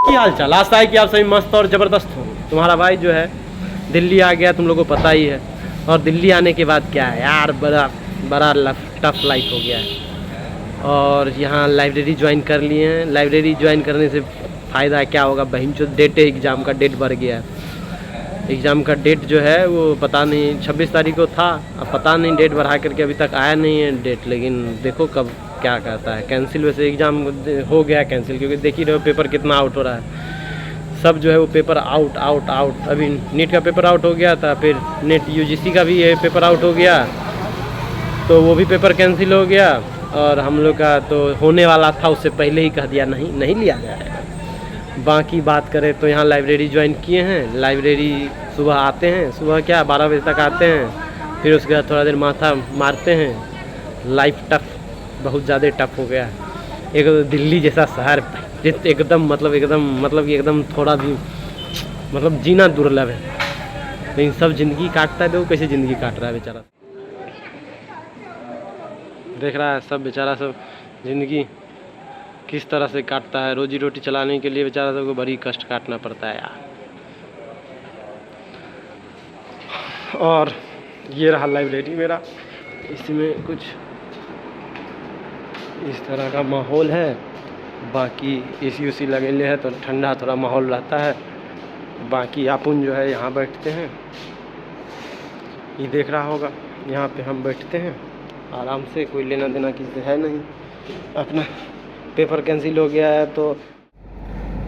क्या हाल चाल, आशा है कि आप सभी मस्त और ज़बरदस्त हो। तुम्हारा भाई जो है दिल्ली आ गया, तुम लोगों को पता ही है। और दिल्ली आने के बाद क्या है यार, बड़ा बड़ा टफ लाइफ हो गया है। और यहाँ लाइब्रेरी ज्वाइन कर लिए हैं। लाइब्रेरी ज्वाइन करने से फ़ायदा क्या होगा, बहन जो डेट है एग्ज़ाम का, डेट बढ़ गया है। एग्ज़ाम का डेट जो है वो पता नहीं 26 तारीख को था, अब पता नहीं डेट बढ़ा करके अभी तक आया नहीं है डेट। लेकिन देखो कब क्या कहता है। कैंसिल वैसे एग्ज़ाम हो गया कैंसिल, क्योंकि देख ही रहे हो पेपर कितना आउट हो रहा है। सब जो है वो पेपर आउट आउट आउट। अभी नीट का पेपर आउट हो गया था, फिर नेट यूजीसी का भी ये पेपर आउट हो गया, तो वो भी पेपर कैंसिल हो गया। और हम लोग का तो होने वाला था, उससे पहले ही कह दिया नहीं लिया जाएगा। बाकी बात करें तो यहाँ लाइब्रेरी ज्वाइन किए हैं। लाइब्रेरी सुबह आते हैं, सुबह क्या 12 बजे तक आते हैं, फिर उसके बाद थोड़ा देर माथा मारते हैं। लाइफ टफ, बहुत ज़्यादा टफ हो गया है। एक तो दिल्ली जैसा शहर एकदम थोड़ा भी मतलब जीना दुर्लभ है। लेकिन सब ज़िंदगी काटता है, देखो कैसे ज़िंदगी काट रहा है बेचारा। देख रहा है सब बेचारा, सब ज़िंदगी किस तरह से काटता है। रोजी रोटी चलाने के लिए बेचारा सबको बड़ी कष्ट काटना पड़ता है यार। और ये रहा लाइब्रेरी मेरा, इसमें कुछ इस तरह का माहौल है। बाकी एसी उसी लगेले है तो ठंडा थोड़ा माहौल रहता है। बाकी अपन जो है यहाँ बैठते हैं, ये देख रहा होगा, यहाँ पे हम बैठते हैं आराम से, कोई लेना देना किसी से है नहीं। अपना पेपर कैंसिल हो गया है तो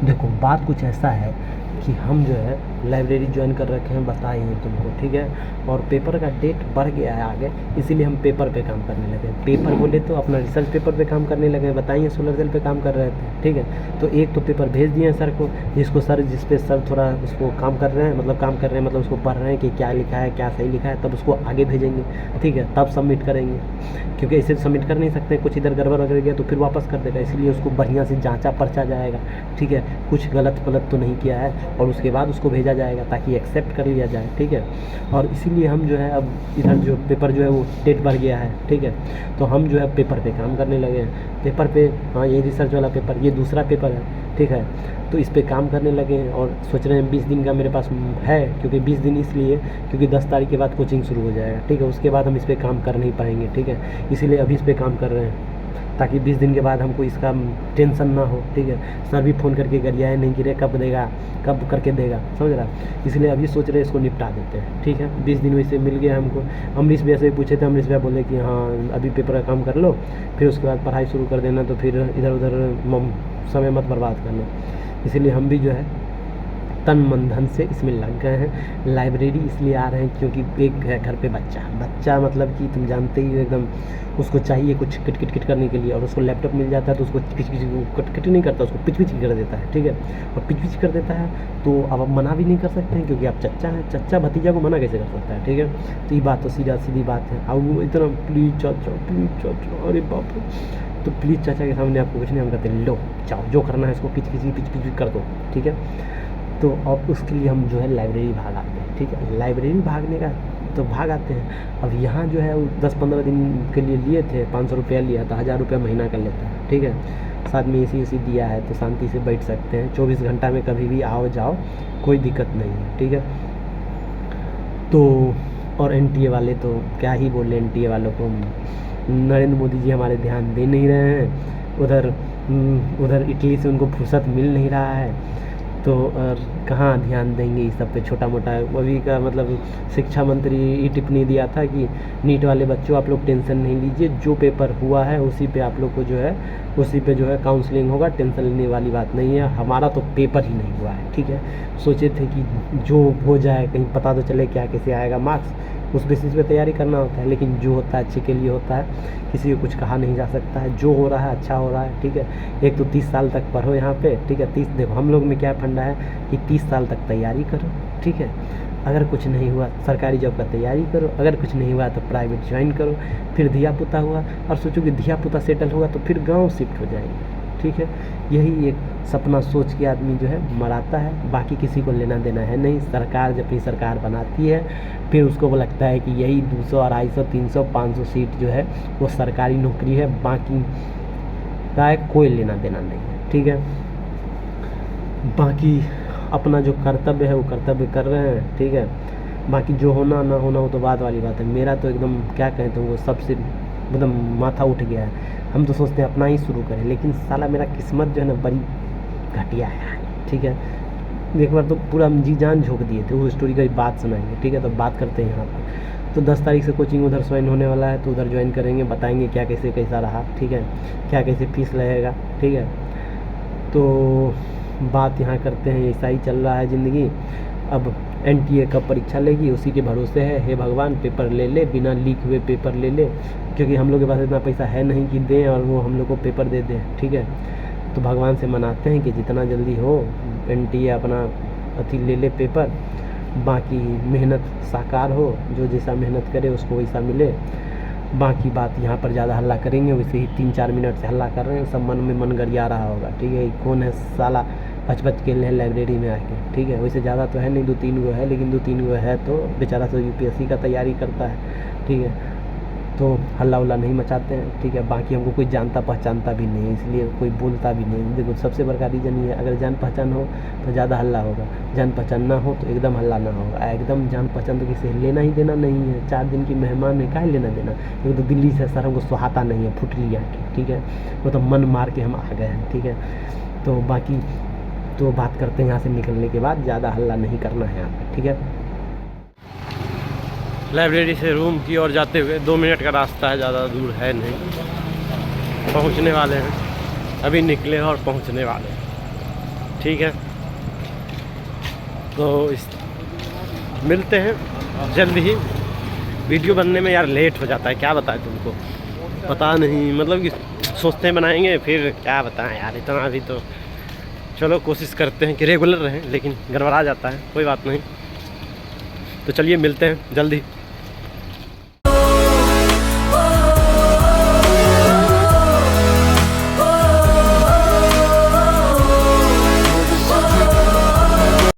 देखो बात कुछ ऐसा है कि हम जो है लाइब्रेरी ज्वाइन कर रखे हैं, बताए हैं तुमको, ठीक है। और पेपर का डेट बढ़ गया है आगे, इसीलिए हम पेपर पे काम करने लगे। पेपर बोले तो अपना रिसर्च पेपर पे काम करने लगे, बताइए सोलर सेल पे काम कर रहे थे, ठीक है। तो एक तो पेपर भेज दिए हैं सर को, जिस पे सर थोड़ा उसको काम कर रहे हैं, मतलब उसको पढ़ रहे हैं कि क्या लिखा है, क्या सही लिखा है, तब उसको आगे भेजेंगे, ठीक है, तब सबमिट करेंगे। क्योंकि ऐसे सबमिट कर नहीं सकते, कुछ इधर गड़बड़ वगैरह गया तो फिर वापस कर देगा, इसलिए उसको बढ़िया से जाँचा परचा जाएगा, ठीक है। कुछ गलत तो नहीं किया है, और उसके बाद उसको भेजा जाएगा ताकि एक्सेप्ट कर लिया जाए, ठीक है। और इसीलिए हम जो है अब इधर जो पेपर जो है वो डेट बढ़ गया है, ठीक है। तो हम जो है पेपर पे काम करने लगे हैं। पेपर पे, हाँ ये रिसर्च वाला पेपर, ये दूसरा पेपर है, ठीक है। तो इस पे काम करने लगे हैं और सोच रहे हैं 20 दिन का मेरे पास है, क्योंकि 20 दिन इसलिए क्योंकि 10 तारीख के बाद कोचिंग शुरू हो जाएगा, ठीक है। उसके बाद हम इस पे काम कर नहीं पाएंगे, ठीक है, इसीलिए अभी इस पे काम कर रहे हैं ताकि 20 दिन के बाद हमको इसका टेंशन ना हो, ठीक है। सर भी फ़ोन करके गरियाए नहीं कि रे कब देगा, कब करके देगा, समझ रहा। इसलिए अभी सोच रहे इसको निपटा देते हैं, ठीक है। 20 दिन वैसे मिल गया हमको। अमरीश भैया से पूछे थे, अमरीश भैया बोले कि हाँ अभी पेपर का काम कर लो, फिर उसके बाद पढ़ाई शुरू कर देना, तो फिर इधर उधर समय मत बर्बाद करना। इसीलिए हम भी जो है तन मन धन से इसमें लग गए हैं। लाइब्रेरी इसलिए आ रहे हैं क्योंकि एक है घर पे बच्चा मतलब कि तुम जानते ही हो, एकदम उसको चाहिए कुछ किट करने के लिए, और उसको लैपटॉप मिल जाता है तो उसको किट नहीं करता, उसको पिच कर देता है, ठीक है। और पिच कर देता है तो अब आप मना भी नहीं कर सकते हैं, क्योंकि आप चच्चा हैं, चच्चा भतीजा को मना कैसे कर सकता है, ठीक है। तो ये बात तो सीधी बात है। अब वो इतना प्लीज़ चाचा, अरे बाप रे, तो प्लीज़ चाचा के सामने आपको कुछ नहीं, हम कहते हैं लो जाओ जो करना है इसको पिच कर दो, ठीक है। तो अब उसके लिए हम जो है लाइब्रेरी भाग आते हैं, ठीक है। लाइब्रेरी भागने का तो भाग आते हैं। अब यहाँ जो है 10-15 दिन के लिए लिए थे, 500 रुपया लिया था, 1000 रुपया महीना का लेता है, ठीक है। साथ में एसी दिया है तो शांति से बैठ सकते हैं, 24 घंटा में कभी भी आओ जाओ, कोई दिक्कत नहीं है, ठीक है। तो और एनटीए वाले तो क्या ही बोले, एनटीए वालों को नरेंद्र मोदी जी हमारे ध्यान दे नहीं रहे हैं। उधर इटली से उनको फुर्सत मिल नहीं रहा है, तो और कहाँ ध्यान देंगे इस सब पे। छोटा मोटा अभी का मतलब शिक्षा मंत्री ये टिप्पणी दिया था कि नीट वाले बच्चों आप लोग टेंशन नहीं लीजिए, जो पेपर हुआ है उसी पे आप लोग को जो है काउंसलिंग होगा, टेंशन लेने वाली बात नहीं है। हमारा तो पेपर ही नहीं हुआ है, ठीक है। सोचे थे कि जो हो जाए कहीं पता तो चले क्या कैसे आएगा मार्क्स, उस बेसिस पे तैयारी करना होता है। लेकिन जो होता है अच्छे के लिए होता है, किसी को कुछ कहा नहीं जा सकता है। जो हो रहा है अच्छा हो रहा है, ठीक है। एक तो 30 साल तक पढ़ो यहाँ पे, ठीक है। 30 देखो हम लोग में क्या फंडा है कि 30 साल तक तैयारी करो, ठीक है। अगर कुछ नहीं हुआ सरकारी जॉब का तैयारी करो, अगर कुछ नहीं हुआ तो प्राइवेट ज्वाइन करो, फिर धिया पुता हुआ और सोचो कि धिया पुता सेटल होगा तो फिर गाँव शिफ्ट हो जाएंगे, ठीक है। यही एक सपना सोच के आदमी जो है मराता है, बाकी किसी को लेना देना है नहीं। सरकार जब अपनी सरकार बनाती है फिर उसको लगता है कि यही 200, 250, 300, 500 सीट जो है वो सरकारी नौकरी है, बाकी का कोई लेना देना नहीं है, ठीक है। बाकी अपना जो कर्तव्य है वो कर्तव्य कर रहे हैं, ठीक है। बाकी जो होना ना होना वो तो बात वाली बात है। मेरा तो एकदम क्या कहें तुमको, सबसे एकदम माथा उठ गया है। हम तो सोचते हैं अपना ही शुरू करें, लेकिन साला मेरा किस्मत जो है ना बड़ी घटिया है, ठीक है। एक बार तो पूरा जी जान झोंक दिए थे, वो स्टोरी का बात सुनाएंगे, ठीक है। तो बात करते हैं यहाँ पर। तो 10 तारीख से कोचिंग उधर ज्वाइन होने वाला है, तो उधर ज्वाइन करेंगे, बताएंगे क्या कैसे कैसा रहा, ठीक है, क्या कैसे फीस रहेगा, ठीक है। तो बात यहाँ करते हैं, ऐसा ही चल रहा है ज़िंदगी। अब NTA कब परीक्षा लेगी उसी के भरोसे है। हे भगवान पेपर ले ले, बिना लीक हुए पेपर ले ले, क्योंकि हम लोग के पास इतना पैसा है नहीं कि दें और वो हम लोग को पेपर दे दें, ठीक है। तो भगवान से मनाते हैं कि जितना जल्दी हो NTA अपना अथी ले ले पेपर, बाकी मेहनत साकार हो, जो जैसा मेहनत करे उसको वैसा मिले। बाकी बात यहाँ पर ज़्यादा हल्ला करेंगे, वैसे ही 3-4 मिनट से हल्ला कर रहे हैं, सब मन में मन गरिया रहा होगा, ठीक है। कौन है साला बच के लिए लाइब्रेरी में आके, ठीक है। वैसे ज़्यादा तो है नहीं, 2-3 गो है, लेकिन 2-3 गो है तो बेचारा तो UPSC का तैयारी करता है, ठीक है। तो हल्ला उल्ला नहीं मचाते हैं, ठीक है। बाकी हमको कोई जानता पहचानता भी नहीं है, इसलिए कोई बोलता भी नहीं। देखो सबसे बड़ा रीज़न ये है, अगर जान पहचान हो तो ज़्यादा हल्ला होगा, जान पहचान ना हो तो एकदम हल्ला ना होगा। एकदम जान पहचान तो किसी लेना ही देना नहीं है, 4 दिन की मेहमान है, काहे लेना देना। वो तो दिल्ली से सर हमको सुहाता नहीं है, फुटली आके, ठीक है। वो तो मन मार के हम आ गए हैं, ठीक है। तो बाकी तो बात करते हैं यहाँ से निकलने के बाद, ज़्यादा हल्ला नहीं करना है यहाँ पर, ठीक है। लाइब्रेरी से रूम की ओर जाते हुए 2 मिनट का रास्ता है, ज़्यादा दूर है नहीं, पहुँचने वाले हैं, अभी निकले और पहुँचने वाले हैं, ठीक है। तो मिलते हैं जल्द ही। वीडियो बनने में यार लेट हो जाता है, क्या बताएं तुमको, पता नहीं, मतलब कि सोचते हैं बनाएंगे, फिर क्या बताएं यार, इतना अभी तो चलो कोशिश करते हैं कि रेगुलर रहें, लेकिन गड़बड़ा जाता है, कोई बात नहीं। तो चलिए मिलते हैं जल्दी।